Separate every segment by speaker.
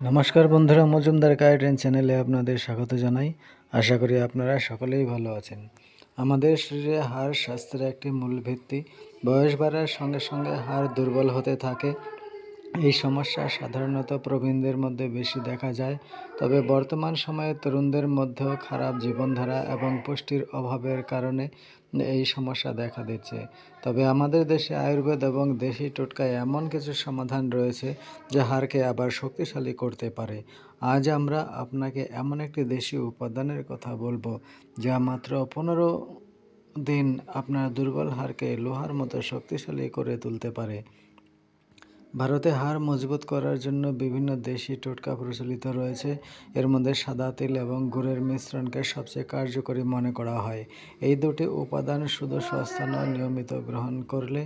Speaker 1: নমস্কার বন্ধুরা, মজুমদার গাইডলাইন চ্যানেলে আপনাদের স্বাগত জানাই। আশা করি আপনারা সকলেই ভালো আছেন। আমাদের শরীরে হাড় স্বাস্থ্যের একটি মূল ভিত্তি। বয়স বাড়ার সঙ্গে সঙ্গে হাড় দুর্বল হতে থাকে। এই সমস্যা সাধারণত প্রবীণদের মধ্যে বেশি দেখা যায়, তবে বর্তমান সময়ে তরুণদের মধ্যেও খারাপ জীবনধারা এবং পুষ্টির অভাবের কারণে এই সমস্যা দেখা দিচ্ছে। তবে আমাদের দেশে আয়ুর্বেদ এবং দেশি টোটকায় এমন কিছু সমাধান রয়েছে যা হাড়কে আবার শক্তিশালী করতে পারে। আজ আমরা আপনাকে এমন একটি দেশি উপাদানের কথা বলবো যা মাত্র 15 দিন আপনার দুর্বল হাড়কে লোহার মতো শক্তিশালী করে তুলতে পারে। ভারতে হাড় মজবুত করার জন্য বিভিন্ন দেশি টোটকা প্রচলিত রয়েছে। এর মধ্যে সাদা তিল এবং গুড়ের মিশ্রণকে সবচেয়ে কার্যকরী মনে করা হয়। এই দুটি উপাদান শুধু সস্তা নয়, নিয়মিত গ্রহণ করলে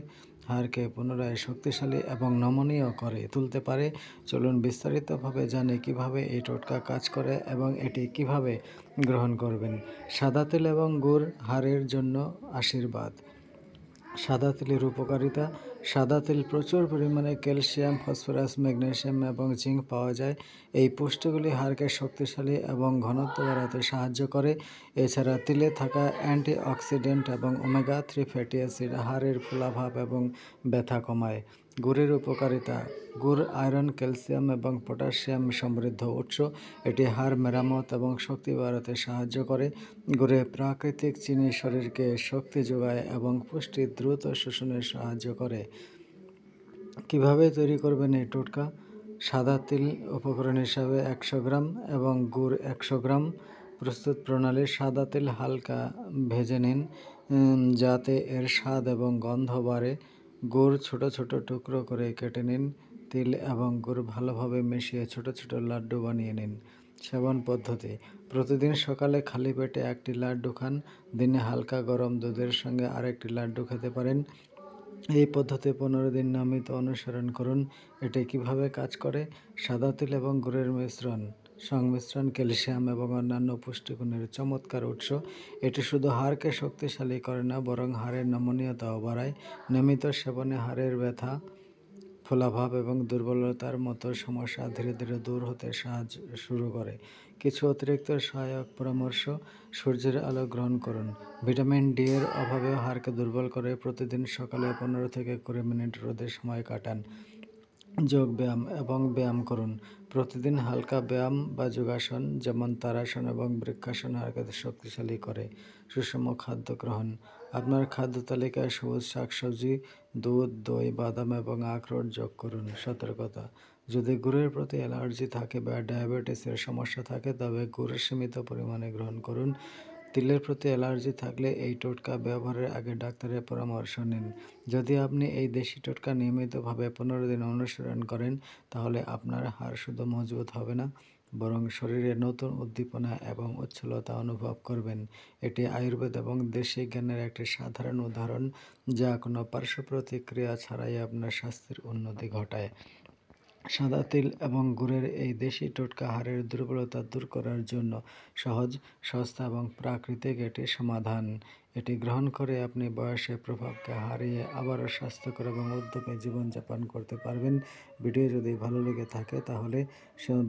Speaker 1: হাড়কে পুনরায় শক্তিশালী এবং নমনীয় করে তুলতে পারে। চলুন বিস্তারিতভাবে জানি কিভাবে এই টোটকা কাজ করে এবং এটি কিভাবে গ্রহণ করবেন। সাদা তিল এবং গুড় হাড়ের জন্য আশীর্বাদ। সাদা তিলের উপকারিতা। সাদা তিল প্রচুর পরিমাণে ক্যালসিয়াম, ফসফরাস, ম্যাগনেসিয়াম এবং জিঙ্ক পাওয়া যায়। এই পুষ্টিগুলি হাড়কে শক্তিশালী এবং ঘনত্ব বাড়াতে সাহায্য করে। এছাড়া তিলে থাকা অ্যান্টিঅক্সিডেন্ট এবং ওমেগা-3 ফ্যাটি অ্যাসিড হাড়ের ফোলাভাব এবং ব্যথা কমায়। গুড়ের উপকারিতা। গুড় আয়রন, ক্যালসিয়াম এবং পটাশিয়াম সমৃদ্ধ উৎস। এটি হাড় মেরামত এবং শক্তি বাড়াতে সাহায্য করে। গুড়ে প্রাকৃতিক চিনি শরীরকে শক্তি যোগায় এবং পুষ্টি দ্রুত শোষণে সাহায্য করে। কিভাবে তৈরি করবেন এই টোটকা? সাদা তিল উপকরণ হিসাবে 100 গ্রাম এবং গুড় 100 গ্রাম। প্রস্তুত প্রণালী: সাদা তিল হালকা ভেজে নিন যাতে এর স্বাদ এবং গন্ধ বাড়ে। গুড় ছোট ছোট টুকরো করে কেটে নিন। তিল এবং গুড় ভালোভাবে মিশিয়ে ছোট ছোট লাড্ডু বানিয়ে নিন। সেবন পদ্ধতি: প্রতিদিন সকালে খালি পেটে একটি লাড্ডু খান। দিনে হালকা গরম দুধের সঙ্গে আরেকটি লাড্ডু খেতে পারেন। এই পদ্ধতি 15 দিন নিয়মিত অনুসরণ করুন। এটি কিভাবে কাজ করে? সাদা তিল এবং গুড়ের সংমিশ্রণ ক্যালসিয়াম এবং অন্যান্য পুষ্টিগুণের চমৎকার উৎস। এটি শুধু হাড়কে শক্তিশালী করে না, বরং হাড়ের নমনীয়তাও বাড়ায়। নিয়মিত সেবনে হাড়ের ব্যথা, ফোলাভাব এবং দুর্বলতার মতো সমস্যা ধীরে ধীরে দূর হতে শুরু করে। কিছু অতিরিক্ত সহায়ক পরামর্শ: সূর্যের আলো গ্রহণ করুন। ভিটামিন ডি এর অভাবেও হাড়কে দুর্বল করে। প্রতিদিন সকালে 15 থেকে 20 মিনিট রোদে সময় কাটান। যোগ ব্যায়াম এবং ব্যায়াম করুন। প্রতিদিন হালকা ব্যায়াম বা যোগাসন যেমন তারাসন এবং বৃক্ষাসন হাড়কে শক্তিশালী করে। সুষম খাদ্য গ্রহণ। আপনার খাদ্য তালিকায় সবুজ শাকসবজি, দুধ, দই, বাদাম এবং আখরোট যোগ করুন। সতর্কতা: যদি গুড়ের প্রতি অ্যালার্জি থাকে বা ডায়াবেটিসের সমস্যা থাকে তবে গুড় সীমিত পরিমাণে গ্রহণ করুন। তিলের প্রতি অ্যালার্জি থাকলে এই টোটকা ব্যবহারের আগে ডাক্তারের পরামর্শ নিন। যদি আপনি এই দেশি টোটকা নিয়মিতভাবে 15 দিন অনুসরণ করেন, তাহলে আপনার হাড় শুধু মজবুত হবে না, বরং শরীরে নতুন উদ্দীপনা এবং উচ্ছলতা অনুভব করবেন। এটি আয়ুর্বেদ এবং দেশি জ্ঞানের একটি সাধারণ উদাহরণ যা কোনো পার্শ্ব প্রতিক্রিয়া ছাড়াই আপনার স্বাস্থ্যের উন্নতি ঘটায়। সাদা তিল এবং গুড়ের এই দেশি টোটকা হাড়ের দুর্বলতা দূর করার জন্য সহজ, সস্তা এবং প্রাকৃতিক এটি সমাধান। এটি গ্রহণ করে আপনি বয়সের প্রভাবকে হারিয়ে আবারও স্বাস্থ্যকর এবং উদ্যমী জীবনযাপন করতে পারবেন। ভিডিও যদি ভালো লেগে থাকে তাহলে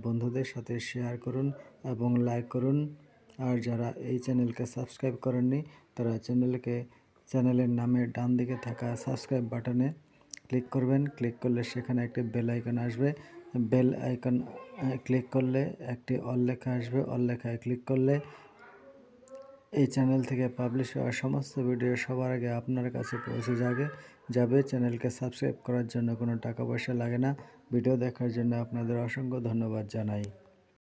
Speaker 1: বন্ধুদের সাথে শেয়ার করুন এবং লাইক করুন। আর যারা এই চ্যানেলকে সাবস্ক্রাইব করেননি তারা চ্যানেলের নামে ডান দিকে থাকা সাবস্ক্রাইব বাটনে ক্লিক করবেন। ক্লিক করলে সেখানে একটি বেল আইকন আসবে। বেল আইকন ক্লিক করলে একটি অল লেখা আসবে। অল লেখায় ক্লিক করলে এই চ্যানেল থেকে পাবলিশ হওয়া সমস্ত ভিডিও সবার আগে আপনার কাছে পৌঁছে যাবে। চ্যানেলকে সাবস্ক্রাইব করার জন্য কোনো টাকা পয়সা লাগে না। ভিডিও দেখার জন্য আপনাদের অসংখ্য ধন্যবাদ জানাই।